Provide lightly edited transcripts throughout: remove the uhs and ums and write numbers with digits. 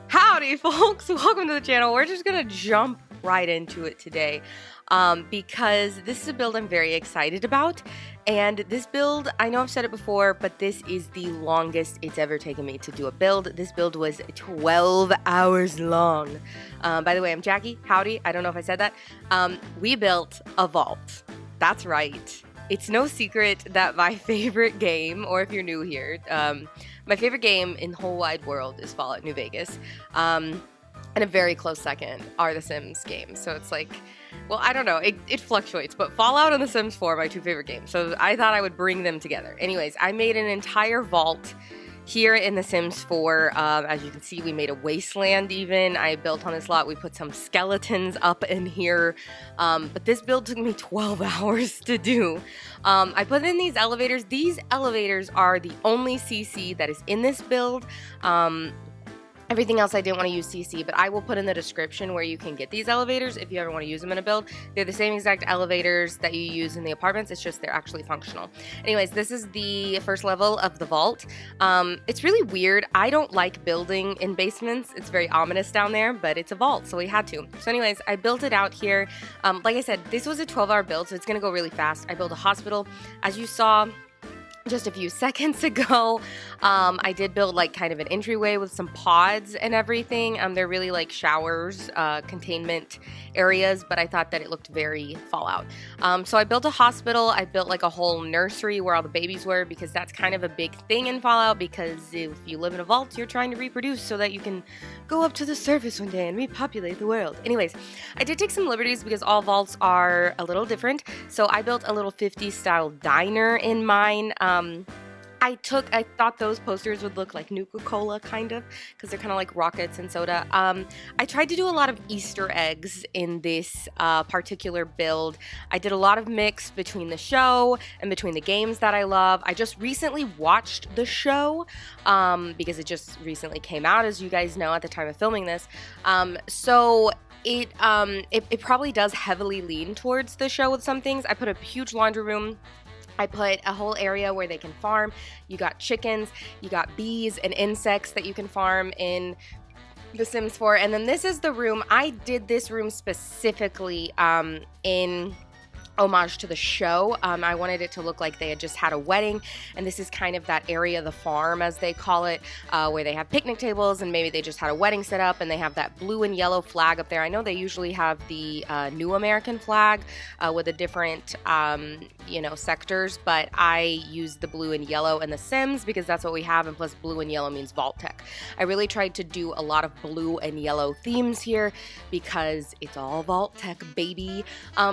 Howdy folks, welcome to the channel. We're just gonna jump right into it today because this is a build I'm very excited about, and this build, I know I've said it before, but this is the longest it's ever taken me to do a build. This build was 12 hours long. By the way, I'm Jackie. Howdy. I don't know if I said that. We built a vault. That's right. It's no secret that my favorite game, or if you're new here, my favorite game in the whole wide world is Fallout New Vegas. And a very close second are the Sims games. So it's like, well, I don't know, it fluctuates, but Fallout and the Sims 4 are my two favorite games. So I thought I would bring them together. Anyways, I made an entire vault here in the Sims 4. As you can see, we made a wasteland even. I built on this lot. We put some skeletons up in here. But this build took me 12 hours to do. I put in these elevators. These elevators are the only CC that is in this build. Everything else I didn't want to use CC, but I will put in the description where you can get these elevators if you ever want to use them in a build. They're the same exact elevators that you use in the apartments, it's just they're actually functional. Anyways, this is the first level of the vault. It's really weird. I don't like building in basements. It's very ominous down there, but it's a vault, so we had to. So anyways, I built it out here. Like I said, this was a 12-hour build, so it's going to go really fast. I built a hospital. As you saw just a few seconds ago, I did build like kind of an entryway with some pods and everything. They're really like showers, containment areas, but I thought that it looked very Fallout. So I built a hospital. I built like a whole nursery where all the babies were, because that's kind of a big thing in Fallout, because if you live in a vault, you're trying to reproduce so that you can go up to the surface one day and repopulate the world. Anyways, I did take some liberties because all vaults are a little different. So I built a little 50s style diner in mine. I thought those posters would look like Nuka-Cola, kind of, because they're kind of like rockets and soda. I tried to do a lot of Easter eggs in this particular build. I did a lot of mix between the show and between the games that I love. I just recently watched the show because it just recently came out, as you guys know, at the time of filming this. So it probably does heavily lean towards the show with some things. I put a huge laundry room. I put a whole area where they can farm. You got chickens, you got bees and insects that you can farm in The Sims 4. And then this is the room. I did this room specifically in homage to the show. I wanted it to look like they had just had a wedding, and this is kind of that area, the farm as they call it, where they have picnic tables and maybe they just had a wedding set up, and they have that blue and yellow flag up there. I know they usually have the new American flag with the different sectors, but I use the blue and yellow in the Sims because that's what we have, and plus blue and yellow means Vault Tech. I really tried to do a lot of blue and yellow themes here because it's all Vault Tech, baby.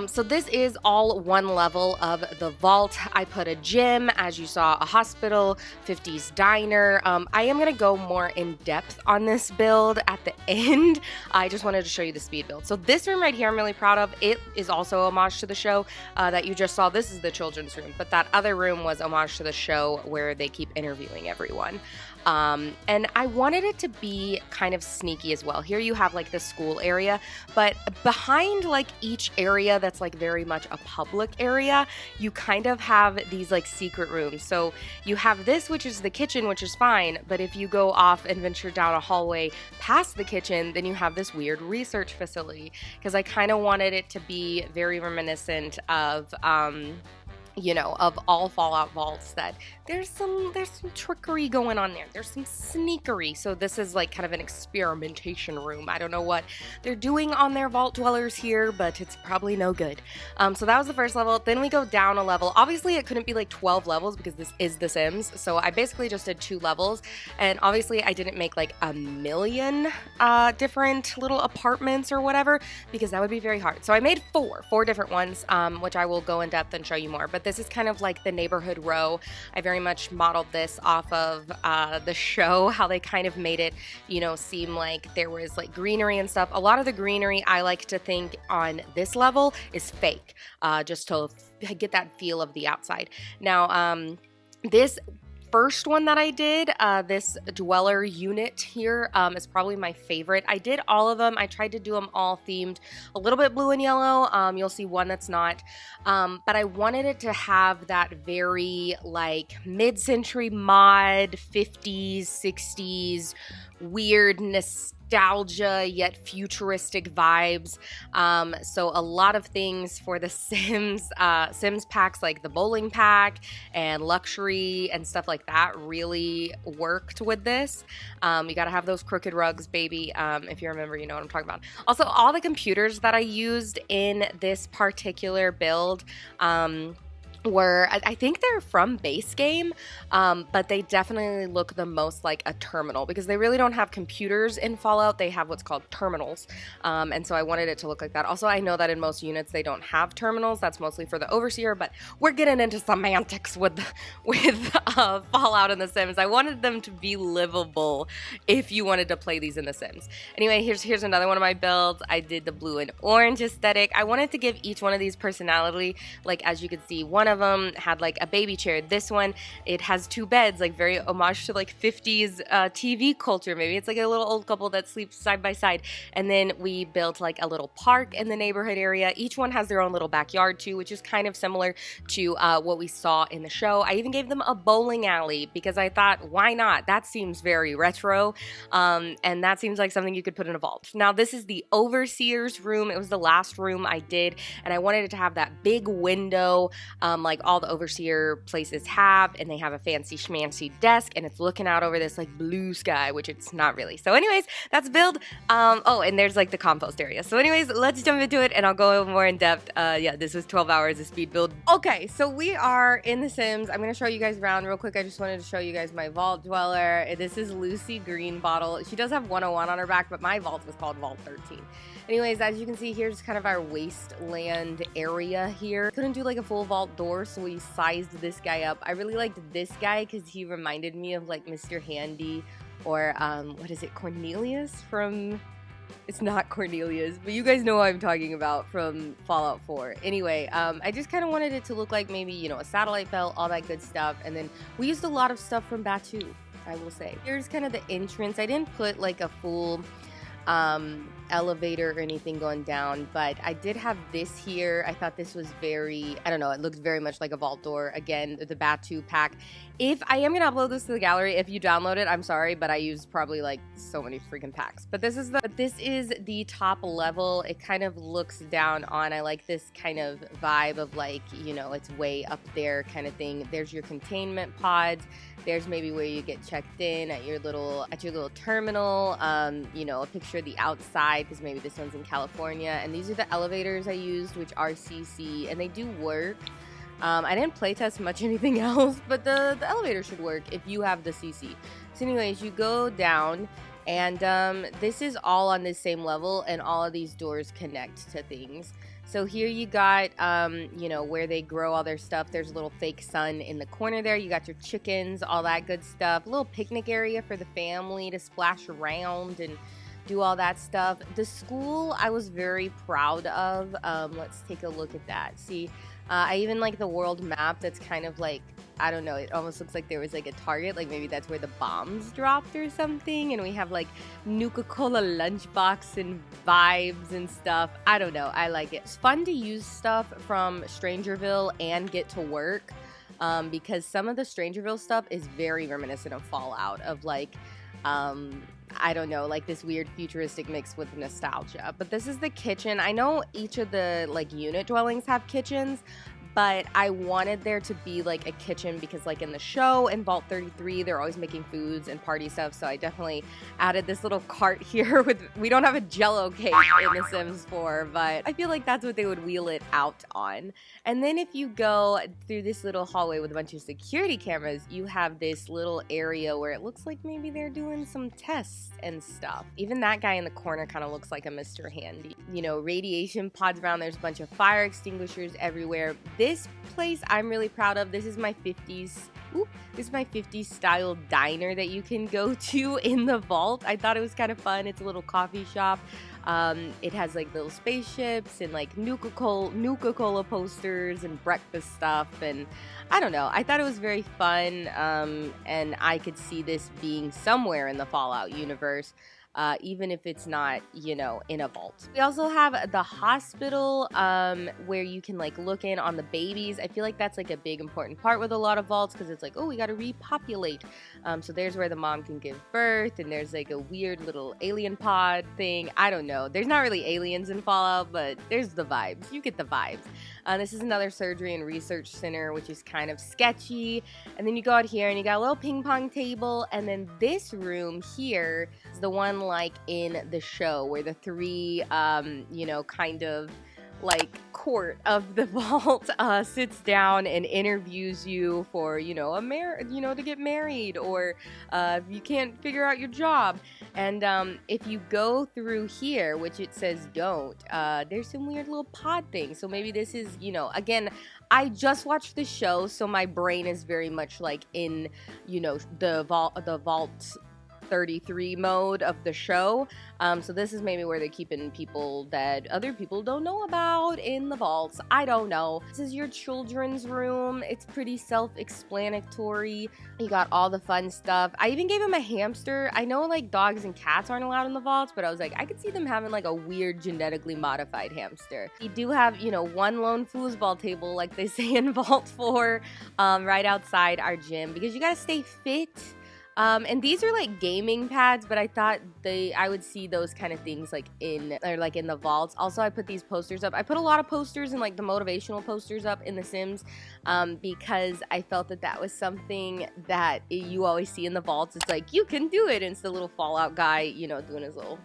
So this is all one level of the vault. I put a gym, as you saw, a hospital, 50s diner. I am going to go more in depth on this build at the end. I just wanted to show you the speed build. So this room right here I'm really proud of. It is also homage to the show that you just saw. This is the children's room, but that other room was homage to the show where they keep interviewing everyone. And I wanted it to be kind of sneaky as well. Here you have like the school area, but behind like each area that's like very much a public area, you kind of have these like secret rooms. So you have this, which is the kitchen, which is fine, but if you go off and venture down a hallway past the kitchen, then you have this weird research facility, because I kind of wanted it to be very reminiscent of of all Fallout vaults, that there's some trickery going on there. There's some sneakery. So this is like kind of an experimentation room. I don't know what they're doing on their vault dwellers here, but it's probably no good. So that was the first level. Then we go down a level. Obviously it couldn't be like 12 levels because this is The Sims. So I basically just did 2 levels. And obviously I didn't make like a million different little apartments or whatever, because that would be very hard. So I made 4 different ones, which I will go in depth and show you more. But this is kind of like the neighborhood row. I very much modeled this off of the show, how they kind of made it, seem like there was like greenery and stuff. A lot of the greenery, I like to think on this level, is fake, just to get that feel of the outside. Now, this first one that I did, this dweller unit here, is probably my favorite. I did all of them. I tried to do them all themed a little bit blue and yellow. You'll see one that's not. But I wanted it to have that very like mid-century mod, 50s, 60s, weird nostalgia yet futuristic vibes. So a lot of things for the Sims packs, like the bowling pack and luxury and stuff like that, really worked with this. You gotta have those crooked rugs, baby. If you remember, you know what I'm talking about. Also, all the computers that I used in this particular build were, I think they're from base game, but they definitely look the most like a terminal because they really don't have computers in Fallout. They have what's called terminals, and so I wanted it to look like that. Also, I know that in most units they don't have terminals. That's mostly for the Overseer, but we're getting into semantics with Fallout and The Sims. I wanted them to be livable if you wanted to play these in The Sims. Anyway, here's another one of my builds. I did the blue and orange aesthetic. I wanted to give each one of these personality. Like, as you can see, one of them had like a baby chair. This one, it has two beds, like very homage to like 50s TV culture. Maybe it's like a little old couple that sleeps side by side. And then we built like a little park in the neighborhood area. Each one has their own little backyard too, which is kind of similar to what we saw in the show. I even gave them a bowling alley because I thought, why not? That seems very retro, and that seems like something you could put in a vault. Now, this is the Overseer's room. It was the last room I did, and I wanted it to have that big window, like all the Overseer places have, and they have a fancy schmancy desk, and it's looking out over this like blue sky, which it's not really. So anyways, that's build. Oh, and there's like the compost area. So anyways, let's jump into it, and I'll go more in depth. Yeah, this was 12 hours of speed build. Okay, so we are in The Sims. I'm gonna show you guys around real quick. I just wanted to show you guys my vault dweller. This is Lucy Greenbottle. She does have 101 on her back, but my vault was called Vault 13. Anyways, as you can see, here's kind of our wasteland area here. Couldn't do like a full vault door, so we sized this guy up. I really liked this guy because he reminded me of like Mr. Handy or what is it, Cornelius from... It's not Cornelius, but you guys know what I'm talking about from Fallout 4. Anyway, I just kind of wanted it to look like maybe, you know, a satellite belt, all that good stuff. And then we used a lot of stuff from Bat2, I will say. Here's kind of the entrance. I didn't put like a full elevator or anything going down, but I did have this here. I thought this was very, I don't know, it looked very much like a vault door. Again, the Bat2 pack. If I am gonna upload this to the gallery, if you download it, I'm sorry, but I used probably like so many freaking packs. But this is the top level. It kind of looks down on. I like this kind of vibe of like, you know, it's way up there kind of thing. There's your containment pods. There's maybe where you get checked in at your little terminal. You know, a picture of the outside because maybe this one's in California. And these are the elevators I used, which are CC, and they do work. I didn't playtest much anything else, but the elevator should work if you have the CC. So anyways, you go down, and this is all on the same level, and all of these doors connect to things. So here you got, you know, where they grow all their stuff. There's a little fake sun in the corner there. You got your chickens, all that good stuff. A little picnic area for the family to splash around and do all that stuff. The school I was very proud of. Let's take a look at that. See, I even like the world map that's kind of like, I don't know, it almost looks like there was like a target, like maybe that's where the bombs dropped or something, and we have like Nuka-Cola lunchbox and vibes and stuff. I don't know, I like it. It's fun to use stuff from Strangerville and get to work, because some of the Strangerville stuff is very reminiscent of Fallout, of like, I don't know, like this weird futuristic mix with nostalgia. But this is the kitchen. I know each of the like unit dwellings have kitchens, but I wanted there to be like a kitchen because like in the show in Vault 33 they're always making foods and party stuff, so I definitely added this little cart here with, we don't have a Jello cake in The Sims 4, but I feel like that's what they would wheel it out on. And then if you go through this little hallway with a bunch of security cameras, you have this little area where it looks like maybe they're doing some tests and stuff. Even that guy in the corner kind of looks like a Mr. Handy. You know, radiation pods around, there's a bunch of fire extinguishers everywhere. This place I'm really proud of. This is my 50s. This is my 50s style diner that you can go to in the vault. I thought it was kind of fun. It's a little coffee shop. It has like little spaceships and like Nuka-Cola posters and breakfast stuff, and I don't know. I thought it was very fun, and I could see this being somewhere in the Fallout universe. Even if it's not, you know, in a vault. We also have the hospital, where you can like look in on the babies. I feel like that's like a big important part with a lot of vaults, because it's like, oh, we got to repopulate. So there's where the mom can give birth, and there's like a weird little alien pod thing. I don't know. There's not really aliens in Fallout, but there's the vibes. You get the vibes. This is another surgery and research center, which is kind of sketchy. And then you go out here and you got a little ping pong table. And then this room here is the one like in the show where the three, you know, kind of like court of the vault sits down and interviews you for, you know, to get married, or if you can't figure out your job. And if you go through here, which it says don't, there's some weird little pod things. So maybe this is, you know, again, I just watched the show, so my brain is very much like in, you know, the vault 33 mode of the show. So this is maybe where they're keeping people that other people don't know about in the vaults. I don't know. This is your children's room. It's pretty self-explanatory. You got all the fun stuff. I even gave him a hamster. I know like dogs and cats aren't allowed in the vaults, but I was like, I could see them having like a weird genetically modified hamster. You do have, you know, one lone foosball table, like they say in Vault 4, right outside our gym, because you gotta stay fit. And these are like gaming pads, but I thought I would see those kind of things like in the vaults. Also, I put these posters up. I put a lot of posters and like the motivational posters up in The Sims, because I felt that was something that you always see in the vaults. It's like, you can do it. And it's the little Fallout guy, you know, doing his little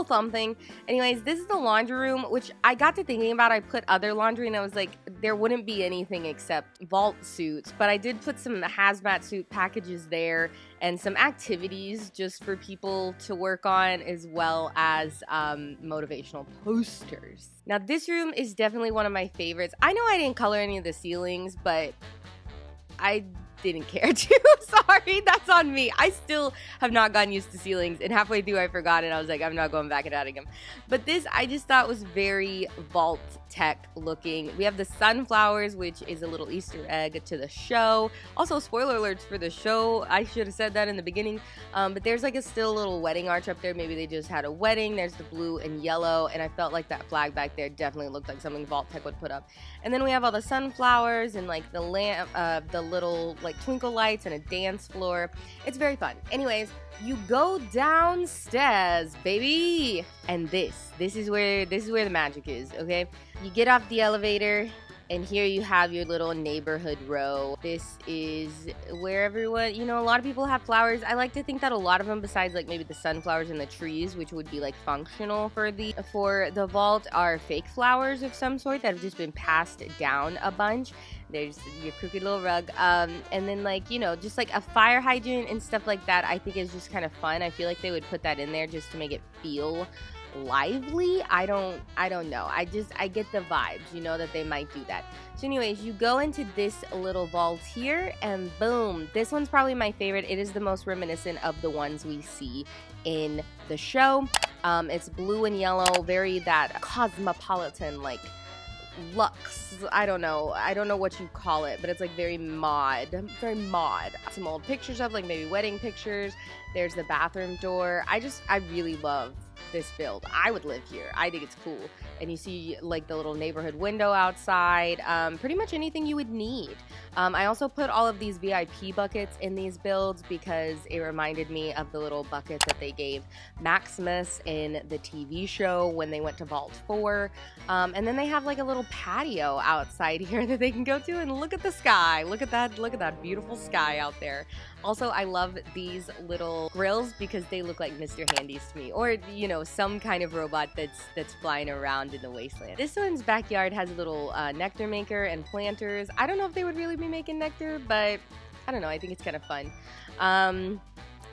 thumb thing. Anyways, this is the laundry room, which I got to thinking about. I put other laundry and I was like, there wouldn't be anything except vault suits, but I did put some hazmat suit packages there and some activities just for people to work on, as well as motivational posters. Now this room is definitely one of my favorites. I know I didn't color any of the ceilings, but I didn't care to. Sorry, that's on me. I still have not gotten used to ceilings, and halfway through I forgot, and I was like, I'm not going back and adding them. But this I just thought was very vault tech looking. We have the sunflowers, which is a little Easter egg to the show. Also, spoiler alerts for the show. I should have said that in the beginning. But there's like a still little wedding arch up there. Maybe they just had a wedding. There's the blue and yellow, and I felt like that flag back there definitely looked like something vault tech would put up. And then we have all the sunflowers and like the lamp, the little like twinkle lights and a dance floor. It's very fun. Anyways, you go downstairs, baby, and this is where the magic is. Okay, you get off the elevator, and here you have your little neighborhood row. This is where everyone, you know, a lot of people have flowers. I like to think that a lot of them, besides like maybe the sunflowers and the trees, which would be like functional for the vault, are fake flowers of some sort that have just been passed down a bunch. There's your crooked little rug, and then like, you know, just like a fire hydrant and stuff like that. I think is just kind of fun. I feel like they would put that in there just to make it feel lively. I don't know. I get the vibes, you know, that they might do that. So anyways, you go into this little vault here, and boom, this one's probably my favorite. It is the most reminiscent of the ones we see in the show. It's blue and yellow, very that cosmopolitan, like luxe. I don't know what you call it, but it's like very mod. Some old pictures of like maybe wedding pictures. There's the bathroom door. I really love this build. I would live here. I think it's cool. And you see like the little neighborhood window outside. Pretty much anything you would need. I also put all of these VIP buckets in these builds because it reminded me of the little buckets that they gave Maximus in the TV show when they went to Vault 4. And then they have like a little patio outside here that they can go to and look at the sky. Look at that beautiful sky out there. Also, I love these little grills because they look like Mr. Handies to me, or, you know, some kind of robot that's flying around in the wasteland. This one's backyard has a little nectar maker and planters. I don't know if they would really be making nectar, but I don't know. I think it's kind of fun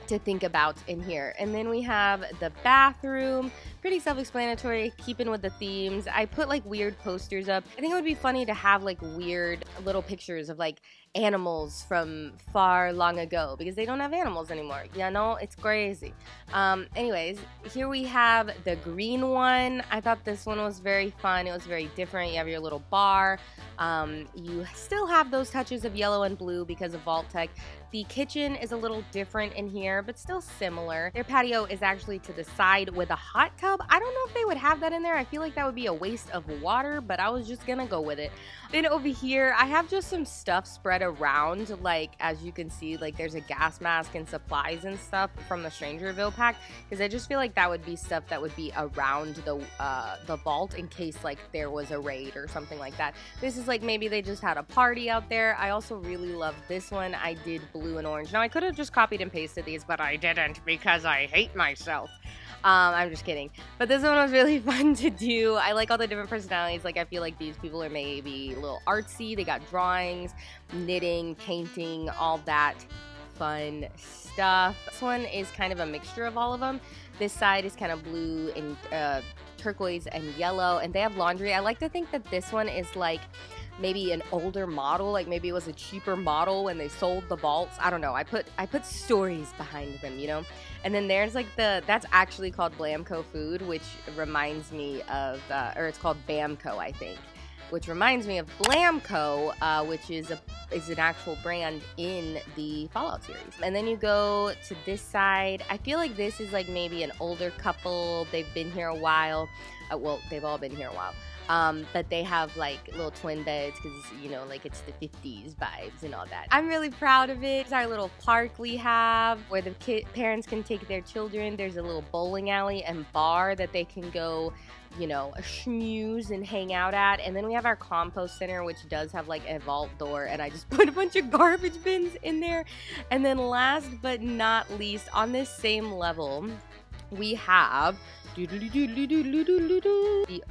to think about in here. And then we have the bathroom. Pretty self-explanatory, keeping with the themes. I put like weird posters up. I think it would be funny to have like weird little pictures of like animals from far long ago because they don't have animals anymore. You know, it's crazy. Anyways, here we have the green one. I thought this one was very fun. It was very different. You have your little bar. You still have those touches of yellow and blue because of Vault Tech. The kitchen is a little different in here, but still similar. Their patio is actually to the side with a hot tub. I don't know if they would have that in there. I feel like that would be a waste of water, but I was just gonna go with it. Then over here, I have just some stuff spread around. Like, as you can see, like there's a gas mask and supplies and stuff from the Strangerville pack, because I just feel like that would be stuff that would be around the vault in case like there was a raid or something like that. This is like maybe they just had a party out there. I also really love this one. I did blue and orange. Now I could have just copied and pasted these, but I didn't because I hate myself. I'm just kidding. But this one was really fun to do. I like all the different personalities. Like, I feel like these people are maybe a little artsy. They got drawings, knitting, painting, all that fun stuff. This one is kind of a mixture of all of them. This side is kind of blue and turquoise and yellow, and they have laundry. I like to think that this one is like maybe an older model, like maybe it was a cheaper model when they sold the vaults. I don't know. I put stories behind them, you know. And then there's like that's actually called Blamco Food, which reminds me of, or it's called Bamco, I think, which reminds me of Blamco, which is an actual brand in the Fallout series. And then you go to this side. I feel like this is like maybe an older couple. They've been here a while. Well, they've all been here a while. But they have like little twin beds because, you know, like it's the 50s vibes and all that. I'm really proud of it. It's our little park we have where the parents can take their children. There's a little bowling alley and bar that they can go, you know, schmooze and hang out at. And then we have our compost center, which does have like a vault door, and I just put a bunch of garbage bins in there. And then last but not least, on this same level, we have the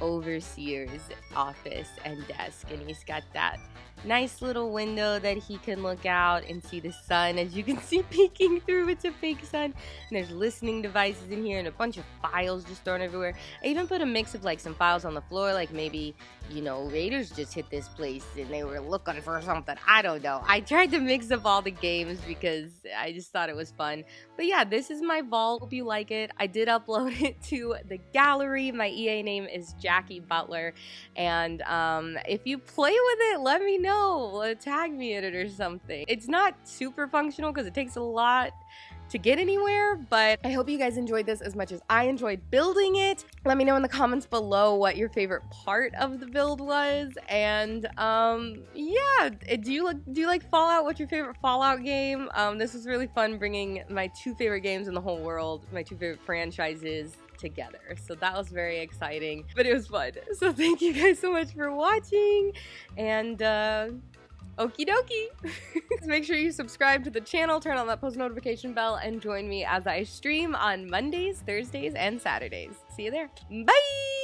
overseer's office and desk, and he's got that nice little window that he can look out and see the sun, as you can see peeking through. It's a fake sun. And there's listening devices in here and a bunch of files just thrown everywhere. I even put a mix of like some files on the floor, like maybe, you know, raiders just hit this place and they were looking for something. I don't know. I tried to mix up all the games because I just thought it was fun. But yeah, this is my vault. Hope you like it. I did upload it to the gallery. My EA name is Jaci Butler, and if you play with it, let me know. Tag me in it or something. It's not super functional because it takes a lot to get anywhere, but I hope you guys enjoyed this as much as I enjoyed building it. Let me know in the comments below what your favorite part of the build was, and yeah, do you like Fallout? What's your favorite Fallout game? This was really fun bringing my two favorite games in the whole world, my two favorite franchises together, so that was very exciting, but it was fun. So thank you guys so much for watching, and okie dokie. Make sure you subscribe to the channel, turn on that post notification bell, and join me as I stream on Mondays, Thursdays, and Saturdays. See you there. Bye!